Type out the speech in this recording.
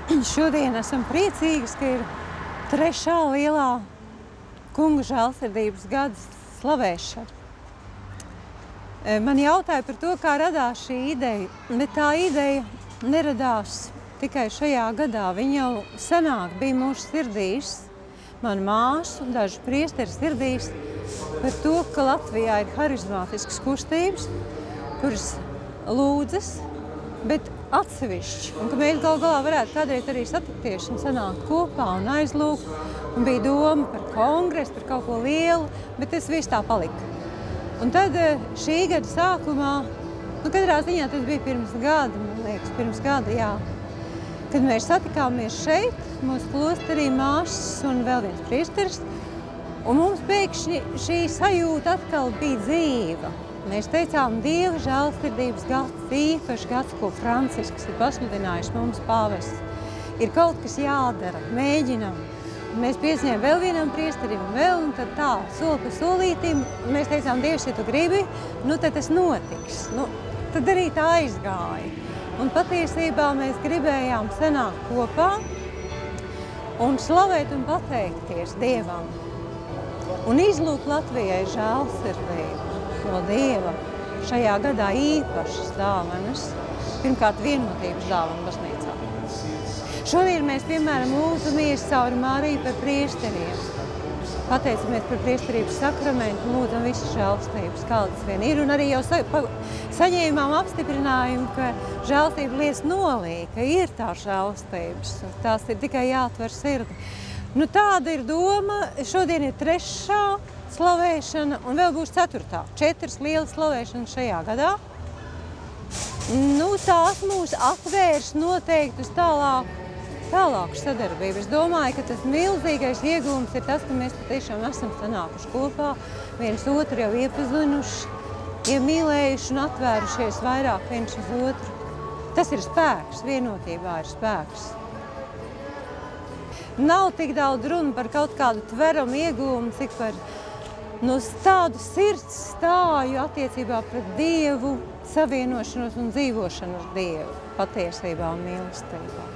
Šodien esam priecīgas, ka ir 3. lielā Kunga žēlsirdības gada slavēšana. Man jautāja par to, kā radās šī ideja, bet tā ideja neradās tikai šajā gadā. Viņa jau senāk bija mūsu sirdīs, mana māsu un daži priesteri sirdīs par to, ka Latvijā ir harizmātiskas kustības, kuras lūdzas, bet atsevišķi, un ka mēs gal galā varētu kādreiz arī satikties un sanākt kopā un aizlūgt, un bija doma par kongresu, par kaut ko lielu, bet tas viss tā palika. Un tad šī gada sākumā, katrā ziņā tas bija pirms gada, man liekas, pirms gada, jā, kad mēs satikāmies šeit, mūsu klosterī māsas un vēl viens priesteris, un mums pēkšņi šī sajūta atkal bija dzīva. Mēs teicām, Dieva žēlsirdības gads, īpašs gads, ko Francisks ir pasludinājis mums pāvests. Ir kaut kas jādara, mēģinam. Mēs piesaņēmām vēl vienam priesterim, un tad tā, soli pa solītim, mēs teicām, Dievs, ja tu gribi, tad tas notiks. Tad arī tā aizgāja. Un patiesībā mēs gribējām sanākt kopā un slavēt un pateikties Dievam. Un izlūgt Latvijai žēlsirdību no Dieva šajā gadā īpašas dāvanas. Pirmkārt, vienotības dāvana baznīcā. Šodien mēs, piemēram, lūdzamies caur Mariju par priesteriem. Pateicamies par priesterības sakramentu, lūdzam visas žēlstības, kādas vien ir. Un arī jau saņēmām apstiprinājumu, ka žēlstība liec nolī, ka ir tā žēlstības. Tās ir tikai jāatver sirdi. Tāda ir doma. Šodien ir 3. slavēšana un vēl būs 4. 4 lielas slavēšanas šajā gadā. Tās mūs atvērs noteikti uz tālāku sadarbību. Es domāju, ka tas milzīgais iegūms ir tas, ka mēs patiešām esam sanākuši kopā, viens otru jau iepazinuši, iemīlējuši un atvērušies vairāk viens uz otru. Tas ir spēks, vienotībā ir spēks. Nav tik daudz runa par kaut kādu tveramu iegūmu, cik par tādu sirds stāju attiecībā pret Dievu, savienošanos un dzīvošanu ar Dievu, patiesībā un mīlestībā.